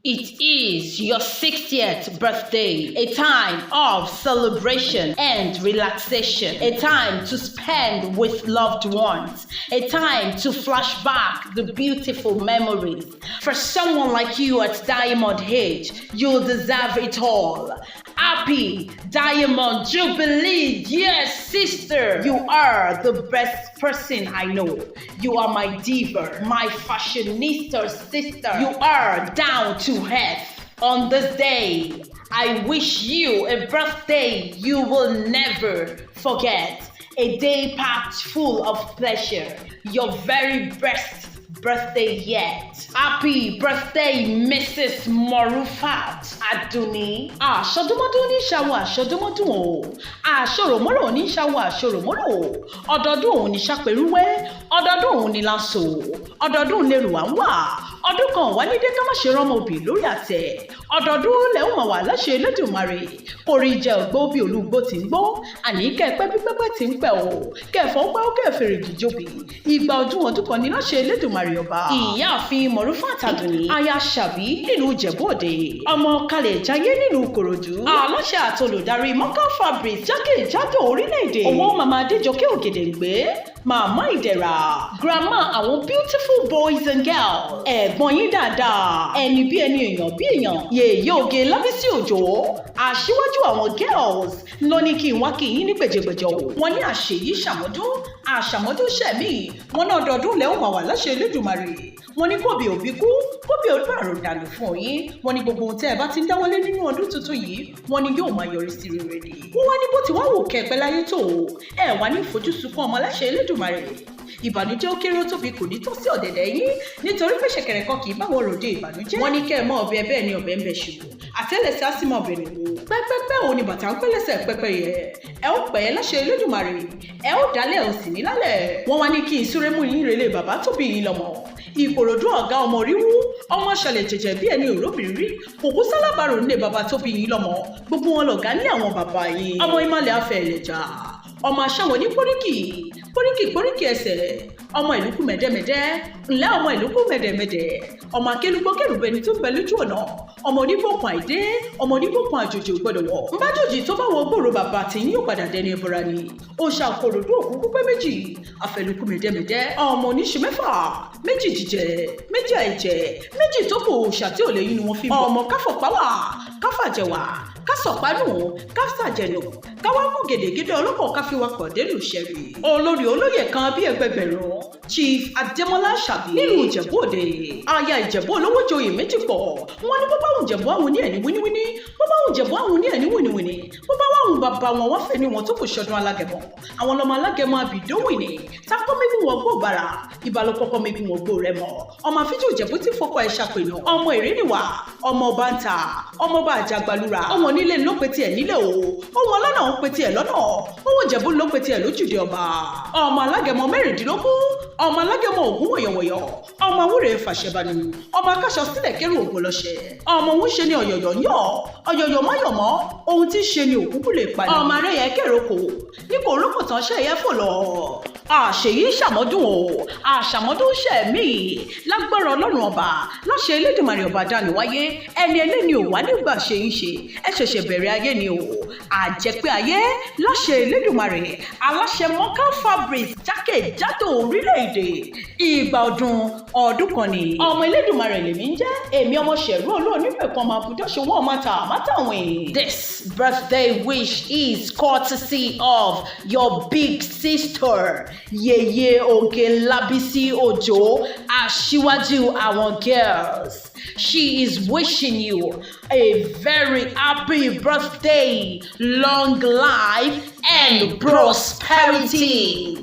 It is your 60th birthday, a time of celebration and relaxation, a time to spend with loved ones, a time to flash back the beautiful memories. For someone like you at Diamond Age, you deserve it all. Happy Diamond Jubilee, yes, sister. You are the best person I know. You are my diva, my fashionista sister. You are down to earth. On this day, I wish you a birthday you will never forget. A day packed full of pleasure. Your very best birthday yet. Happy birthday, Mrs. Morufat Aduni. Ṣọdúnmọ́dún ní ṣàwọ̀ àṣọdúnmọ́dún o. Àṣọròmọ́rò ní ṣàwọ̀ àṣọròmọ́rò o. Ọdọọdún òun ní ṣàpèrúwẹ́. Ọdọọdún òun ní láṣọ. Ọdọọdún lèrò wá ń wà. Ọdún kan wà ní dé ká má ṣe rọ́mọ òbí lórí àtẹ. Ọdọọdún lẹ́hùn máa wà láṣẹ Elédùmarè. Orí jẹ ògbó bí olúgbó ti ń gbó. Àní kẹ́ẹ̀pẹ́ pípẹ́pẹ́ ti ń pẹ́ o. Kẹ́ẹ̀fọ́ pẹ́ ó kẹ́ẹ̀fẹ̀rẹ̀ gìjòbí. Ìgbà ọdún kan ní láṣẹ Elédùmarè ọba. Ìyáàfin Morufat Aduni, aya Ṣàbí nílùú Ìjẹ̀bú Òde, ọmọ kalẹ̀ jayé nílùú Ìkòròdú, aláṣẹ àtolùdarí Morkal fabric jákèjádò orílẹ̀-èdè. Owó màmá Adéjọkẹ́ Ògèdèǹgbé, màmá Ìdẹ̀ra, grandma àwọn beautiful boys and girls, ẹ̀gbọ́n yín dáadáa, ẹni bí ẹni èèyàn bí èèyàn, Yeyeoge Lábísí Òjó, aṣíwájú àwọn girls ló ní kí n wá kí yín ní gbèjègbèjọ o. Wọ́n ní àṣeyí ṣàmọ́dún, àṣàmọ́dún ṣẹ̀mí, wọ́n náà ọdọọdún lẹ́hùn máa wà láṣẹ Elédùmarè. Wọ́n ní kóbi òbí kú, kóbi ọdún àrùn dànù fún yín. Wọ́n ní gbogbo ohun tẹ́ ẹ bá ti ń dáwọ́lé nínú ọdún tuntun yìí, wọ́n ní yóò máa yọrí sí rere ni. Wọ́n wá ní bó ti wá wò kẹ́pẹ́ láyé tó o, ẹ wá ní fojú sunkún ọmọ láṣẹ Elédùmarè. Ìbànújẹ́ ó kéré ó tóbi kò ní tó sí ọ̀dẹ̀dẹ̀ yín nítorí pé ṣẹ̀kẹ̀rẹ̀ kan kì í báwọn ròde ìbànújẹ́. Wọ́n ní kẹ́ ẹ mọ ọbẹ̀ bẹ́ẹ̀ ni ọbẹ̀ ń bẹ ṣubú. Àtẹ́lẹsẹ̀ á sì mọ ọbẹ̀ nìwò. Pẹ́pẹ́pẹ́ òun ni bàtà ń pẹ́lẹ́sẹ̀ pẹ́pẹ́ yẹ. Ẹ ó pẹ́ láṣẹ Elédùmarè. Ẹ ó dálẹ̀ ò sì ní lálẹ̀. Wọ́n wá ní kí n súré mú yín relé bàbá tó bí yín lọ́mọ. Ìkòròdú ọ̀gá ọmọ ríwú, ọmọ ṣẹlẹ̀ jẹ̀jẹ̀ bí ẹni òróbìnrin rí, kòkó sálábàárò nílé bàbá tó bí yín lọ́mọ. Gbogbo wọn lọ̀gá ní àwọn bàbá yín. Ọmọ ìmàlẹ̀ afẹ́ ẹ̀lẹ́jà, ọmọ aṣáwọn ní póríkì ẹsẹ̀, ọmọ ìlúkú mẹ̀dẹ́mẹ̀dẹ́, ńlẹ́ ọmọ ìlúkú mẹ̀dẹ́mẹ̀dẹ́, ọmọ akélúgbó kẹrùbẹni tó ń bẹ lójú ọ̀nà, ọmọ onígbòkun àìdé, ọmọ onígbòkun àjòjì gbọdọ̀ wọ̀. Ńbájòjì tó bá wọ gbòòrò bàbá tí yín yóò padà dẹni ẹbọra ni. Òòṣà Ìkòròdú òkú pípẹ́ méjì, àfẹlùkù mẹ̀dẹ́mẹ̀dẹ́, ọmọ oníṣu mẹ́fà, méjì jíjẹ, méjì àìjẹ, méjì tó kù òòṣà tí ò lè yín ni wọ́n fi mọ̀. Ọmọ káfọ̀páwà, káfàjẹwà, kásọ̀pánù, kásàjẹnù, káwá mú gèdègèdè ọlọ́kọ̀ káfíwakọ̀ délùú ṣẹ̀rì. Olórí olóyè kan bí ẹgbẹgbẹ̀rún, Chief Adémọ́lá Ṣàbí nílùú Ìjẹ̀bú Òde, aya Ìjẹ̀bú olówó joyè méjì pọ̀. Wọ́n ní bó bá wùn Ìjẹ̀bú àwọn ní ẹni wíníwíní, bó bá wùn Ìjẹ̀bú àwọn ní ẹni wíníwíní, bó bá wùn bàbá wọn wọ́n fẹ́ ni wọn tó kò ṣọdún alágẹmọ. Àwọn ọmọ alágẹmọ àbìdówìnì, tákọ́ mẹ́gun wọ́n gbó bàrà, ìbálòpọ̀pọ̀ mẹ́gun wọ́n gbó rẹ mọ́. Ọmọ àfíjù Ìjẹ̀bú tí fọkọ ẹ̀ ṣàpènà, ọmọ ìrìnìwà, ọmọ ọba ń ta, ọmọ ọba àjàgbàlúra, ọmọ nílé ló pe tiẹ̀ nílé o, ọmọ ọlọ́nà ń pe tiẹ̀ lọ́nà, ọmọ Ìjẹ̀bú ló pe tiẹ̀ lójúde ọba. Ọmọ alágẹmọ mẹ́rìndínlógún, ọmọ alágẹmọ ògún wọ̀yọ̀wọ̀yọ̀, ọmọ awúrè fàṣẹbanu, ọmọ akáṣọ sílẹ̀ kéré ògùn lọ́ṣẹ̀, ọmọ òun ṣe ni ọ̀yọ̀yọ̀ yàn, ọ̀yọ̀yọ̀ máyọ̀mọ́, ohun tí ń ṣe ni òkúkú lè pa ni. Ọmọ arẹ́yẹ kéròkò, ní kò rókò tán ṣe ẹyẹ fò lọ. Àṣeyí ṣàmọ́dún o, àṣàmọ́dún ṣẹ̀mí, lágbára Ọlọ́run ọba, láṣẹ Elédùmarè ọba dání wáyé, ẹni ẹlẹ́ni ò wá nígbà ṣe ń ṣe, ẹ ṣẹ̀ṣẹ̀ bẹ̀rẹ̀ ayé ni o. Àjẹpẹ́ ayé, láṣẹ Elédùmarè, aláṣẹ Morkal fabric jákèjádò orílẹ̀-èdè. Ìgbà ọdún kan ni. Ọmọ Elédùmarè lèmi ń jẹ́, èmi ọmọ ṣẹ̀rú olóònífẹ̀kan máa budọ́ ṣòwò mátàwìn. This birthday wish is courtesy of your big sister, Yeyeoge Lábísí Òjó, aṣíwájú àwọn girls. She is wishing you a very happy birthday, long life and prosperity.